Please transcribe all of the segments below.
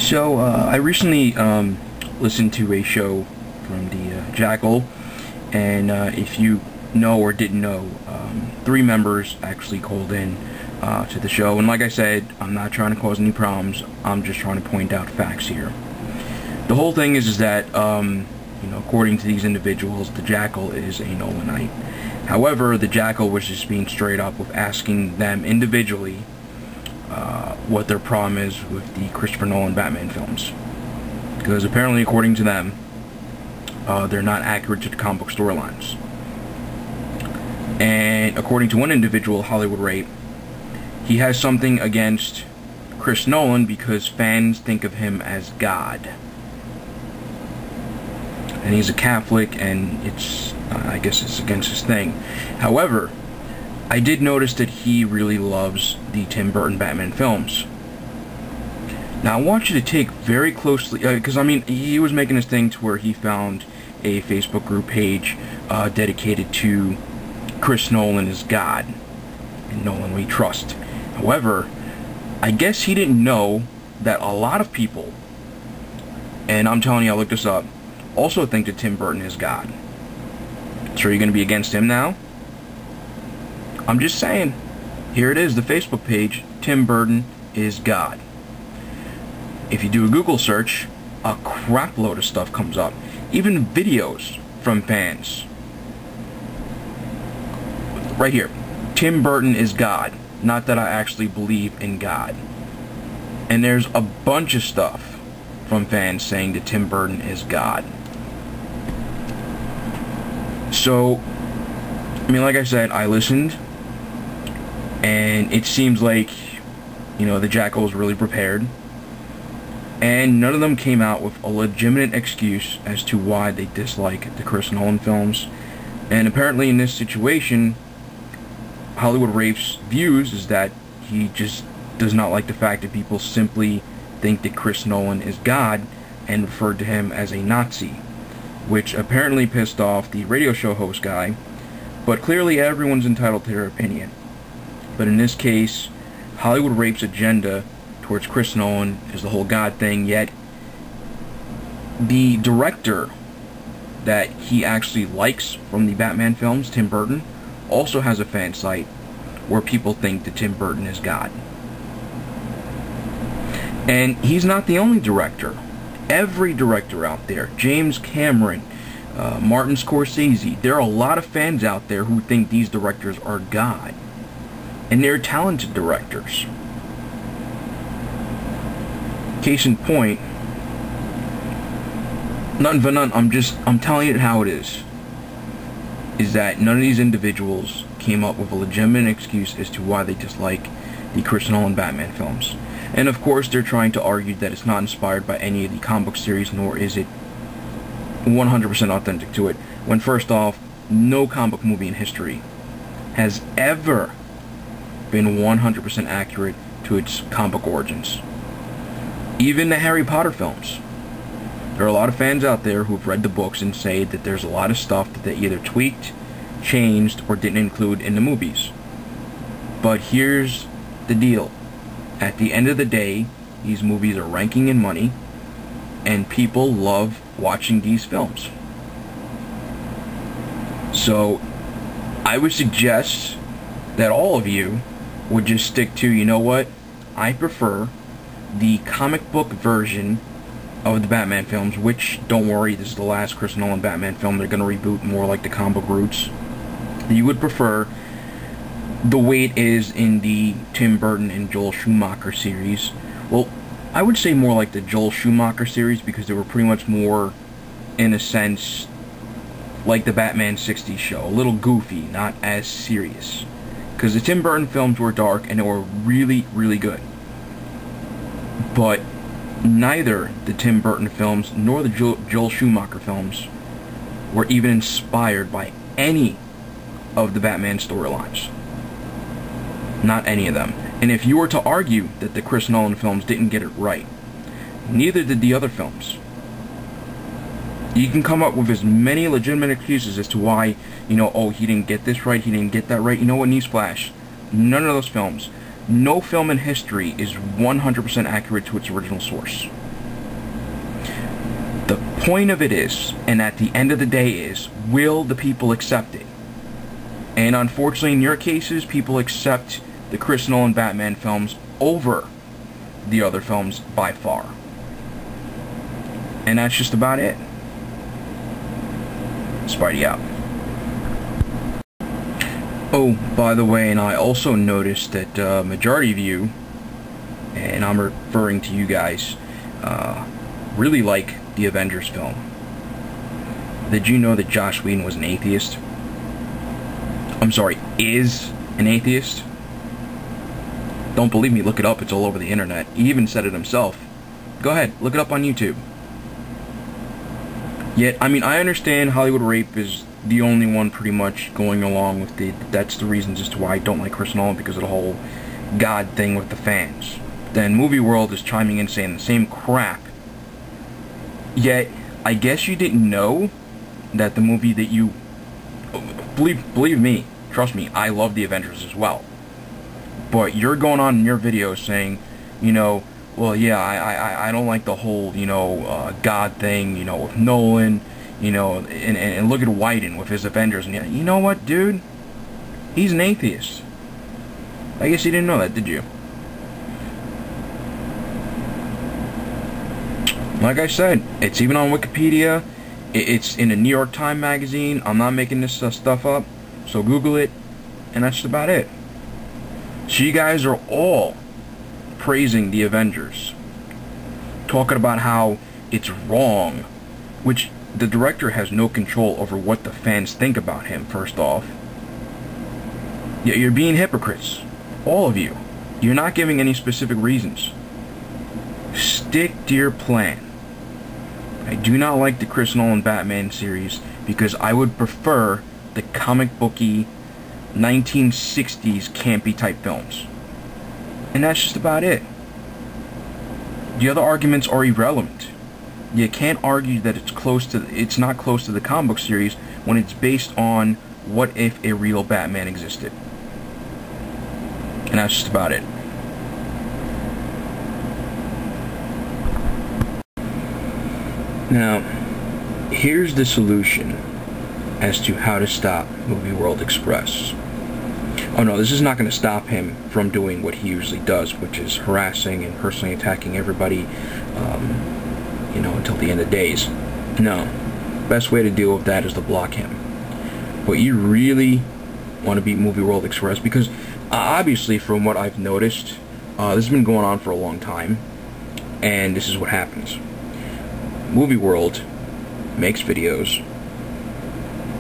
So, I recently listened to a show from the Jackal, and if you know or didn't know, three members actually called in to the show, and like I said, I'm not trying to cause any problems, I'm just trying to point out facts here. The whole thing is that, according to these individuals, the Jackal is a Nolanite. However, the Jackal was just being straight up with asking them individually what their problem is with the Christopher Nolan Batman films. Because apparently, according to them, they're not accurate to the comic book storylines. And according to one individual, HollywoodRape, he has something against Chris Nolan because fans think of him as God. And he's a Catholic, and I guess it's against his thing. However, I did notice that he really loves the Tim Burton Batman films. Now, I want you to take very closely, because, he was making this thing to where he found a Facebook group page dedicated to Chris Nolan as God, and Nolan we trust. However, I guess he didn't know that a lot of people, and I'm telling you, I looked this up, also think that Tim Burton is God. So are you going to be against him now? I'm just saying. Here it is, the Facebook page, Tim Burton is God. If you do a Google search, a crap load of stuff comes up. Even videos from fans. Right here, Tim Burton is God. Not that I actually believe in God. And there's a bunch of stuff from fans saying that Tim Burton is God. So, like I said, I listened, and it seems like, the Jackal was really prepared, and none of them came out with a legitimate excuse as to why they dislike the Chris Nolan films. And apparently in this situation, HollywoodRape's views is that he just does not like the fact that people simply think that Chris Nolan is God and referred to him as a Nazi, which apparently pissed off the radio show host guy, but clearly everyone's entitled to their opinion. But in this case, HollywoodRape's agenda towards Chris Nolan is the whole God thing, yet the director that he actually likes from the Batman films, Tim Burton, also has a fan site where people think that Tim Burton is God. And he's not the only director. Every director out there, James Cameron, Martin Scorsese, there are a lot of fans out there who think these directors are God. And they're talented directors. Case in point, nothing for nothing, I'm telling you how it is that none of these individuals came up with a legitimate excuse as to why they dislike the Chris Nolan Batman films. And of course, they're trying to argue that it's not inspired by any of the comic book series, nor is it 100% authentic to it. When first off, no comic book movie in history has ever been 100% accurate to its comic book origins. Even the Harry Potter films. There are a lot of fans out there who've read the books and say that there's a lot of stuff that they either tweaked, changed, or didn't include in the movies. But here's the deal. At the end of the day, these movies are ranking in money, and people love watching these films. So, I would suggest that all of you would just stick to, you know what, I prefer the comic book version of the Batman films, which, don't worry, this is the last Chris Nolan Batman film. They're going to reboot more like the comic book roots. You would prefer the way it is in the Tim Burton and Joel Schumacher series. Well, I would say more like the Joel Schumacher series, because they were pretty much more, in a sense, like the Batman 60s show. A little goofy, not as serious. Because the Tim Burton films were dark, and they were really, really good. But neither the Tim Burton films nor the Joel Schumacher films were even inspired by any of the Batman storylines. Not any of them. And if you were to argue that the Chris Nolan films didn't get it right, neither did the other films. You can come up with as many legitimate excuses as to why, oh, he didn't get this right, he didn't get that right. You know what, newsflash, none of those films, no film in history is 100% accurate to its original source. point of it is, and at the end of the day is, will the people accept it? And unfortunately, in your cases, people accept the Chris Nolan Batman films over the other films by far. And that's just about it. Spidey out. Oh, by the way, and I also noticed that majority of you, and I'm referring to you guys, really like the Avengers film. Did you know that Joss Whedon was an atheist? I'm sorry, is an atheist? Don't believe me, look it up, it's all over the internet. He even said it himself. Go ahead, look it up on YouTube. Yet, I mean, I understand HollywoodRape is the only one pretty much going along with that's the reasons as to why I don't like Chris Nolan, because of the whole God thing with the fans. Then Movieworld is chiming in saying the same crap. Yet, I guess you didn't know that the movie that you... Believe me, trust me, I love the Avengers as well. But you're going on in your videos saying, you know, well, yeah, I don't like the whole, you know, God thing, you know, with Nolan, you know, and look at Whedon with his Avengers, and you know what, dude? He's an atheist. I guess you didn't know that, did you? Like I said, it's even on Wikipedia, it's in a New York Times magazine. I'm not making this stuff up, so Google it, and that's about it. So you guys are all praising the Avengers, talking about how it's wrong, which the director has no control over what the fans think about him, first off. Yeah, you're being hypocrites, all of you. You're not giving any specific reasons. Stick to your plan. I do not like the Chris Nolan Batman series because I would prefer the comic booky 1960s campy type films. And that's just about it. The other arguments are irrelevant. You can't argue that it's not close to the comic book series when it's based on what if a real Batman existed. And that's just about it. Now, here's the solution as to how to stop MovieTardExpresso. Oh no, this is not going to stop him from doing what he usually does, which is harassing and personally attacking everybody, you know, until the end of days. No. Best way to deal with that is to block him. But you really want to beat MovieTardExpresso because, obviously, from what I've noticed, this has been going on for a long time, and this is what happens. Movieworld makes videos.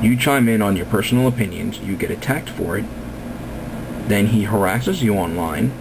You chime in on your personal opinions, you get attacked for it. Then he harasses you online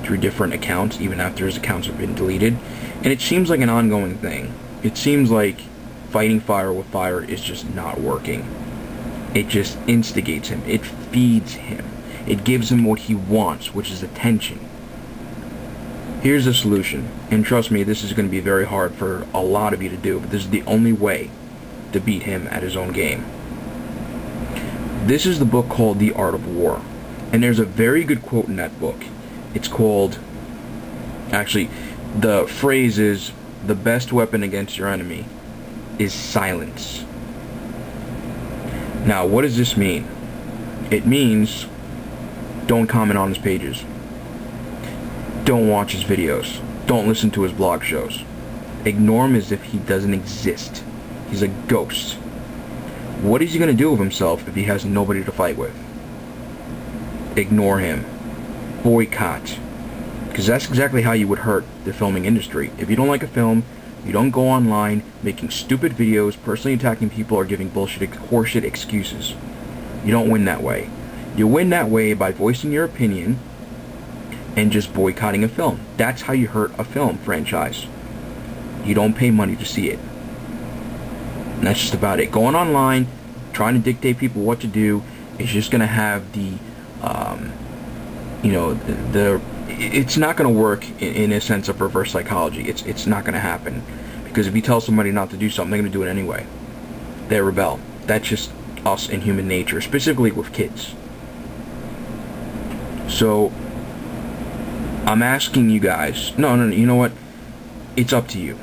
through different accounts, even after his accounts have been deleted. And it seems like an ongoing thing. It seems like fighting fire with fire is just not working. It just instigates him. It feeds him. It gives him what he wants, which is attention. Here's the solution. And trust me, this is going to be very hard for a lot of you to do, but this is the only way to beat him at his own game. This is the book called The Art of War. And there's a very good quote in that book. It's called, actually, the phrase is, the best weapon against your enemy is silence. Now, what does this mean? It means, don't comment on his pages. Don't watch his videos. Don't listen to his blog shows. Ignore him as if he doesn't exist. He's a ghost. What is he going to do with himself if he has nobody to fight with? Ignore him. Boycott. Because that's exactly how you would hurt the filming industry. If you don't like a film, you don't go online making stupid videos, personally attacking people, or giving horseshit excuses. You don't win that way. You win that way by voicing your opinion and just boycotting a film. That's how you hurt a film franchise. You don't pay money to see it. And that's just about it. Going online, trying to dictate people what to do, is just going to have the, you know, it's not going to work in a sense of reverse psychology. It's not going to happen. Because if you tell somebody not to do something, they're going to do it anyway. They rebel. That's just us in human nature, specifically with kids. So, I'm asking you guys, no, you know what? It's up to you.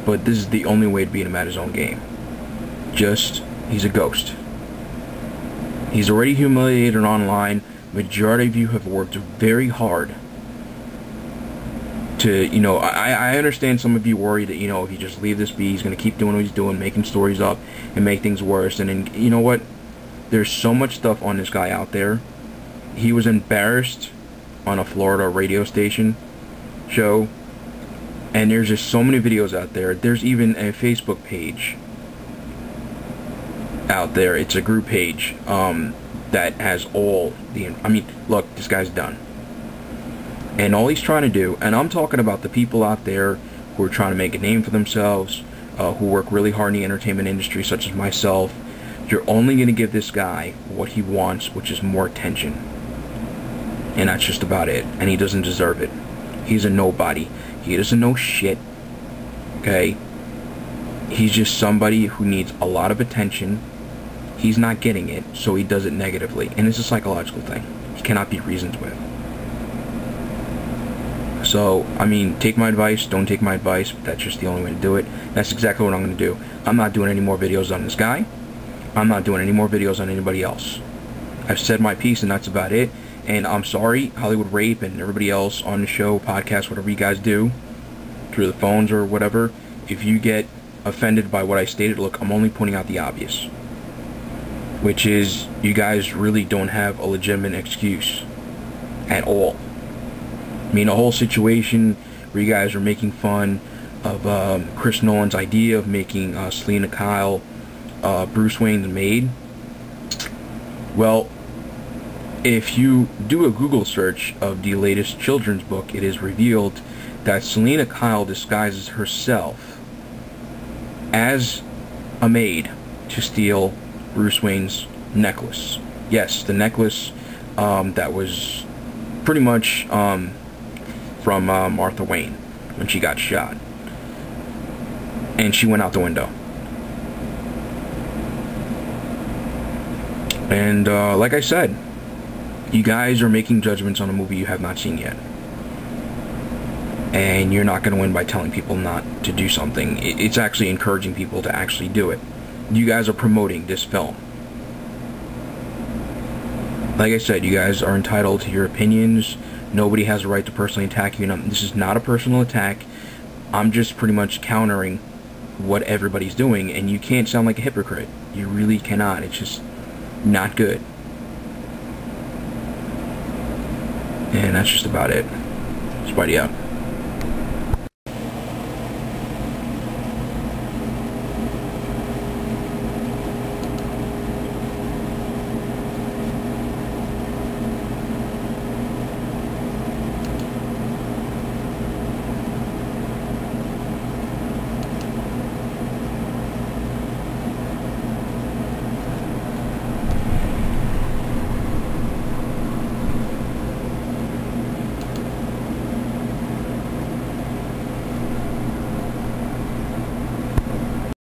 but this is the only way to beat him at his own game. He's a ghost. He's already humiliated online. Majority of you have worked very hard to, you know, I understand some of you worry that, you know, if you just leave this be, he's going to keep doing what he's doing, making stories up and make things worse. And then, you know what? There's so much stuff on this guy out there. He was embarrassed on a Florida radio station show, and there's just so many videos out there. There's even a Facebook page out there. It's a group page that has all the, I mean, look, this guy's done. And all he's trying to do, and I'm talking about the people out there who are trying to make a name for themselves, who work really hard in the entertainment industry, such as myself. You're only going to give this guy what he wants, which is more attention. And that's just about it. And he doesn't deserve it. He's a nobody. He doesn't know shit. Okay? He's just somebody who needs a lot of attention. He's not getting it, so he does it negatively. And it's a psychological thing. He cannot be reasoned with. So, I mean, take my advice, don't take my advice, but that's just the only way to do it. That's exactly what I'm going to do. I'm not doing any more videos on this guy. I'm not doing any more videos on anybody else. I've said my piece, and that's about it. And I'm sorry, HollywoodRape and everybody else on the show, podcast, whatever you guys do, through the phones or whatever, if you get offended by what I stated, look, I'm only pointing out the obvious. Which is, you guys really don't have a legitimate excuse at all. I mean, the whole situation where you guys are making fun of Chris Nolan's idea of making Selena Kyle Bruce Wayne the maid. Well, if you do a Google search of the latest children's book, it is revealed that Selena Kyle disguises herself as a maid to steal Bruce Wayne's necklace. Yes, the necklace that was pretty much from Martha Wayne when she got shot. And she went out the window. And like I said, you guys are making judgments on a movie you have not seen yet. And you're not going to win by telling people not to do something. It's actually encouraging people to actually do it. You guys are promoting this film. Like I said, you guys are entitled to your opinions. Nobody has a right to personally attack you. This is not a personal attack. I'm just pretty much countering what everybody's doing, and you can't sound like a hypocrite. You really cannot. It's just not good. And that's just about it. Spidey out.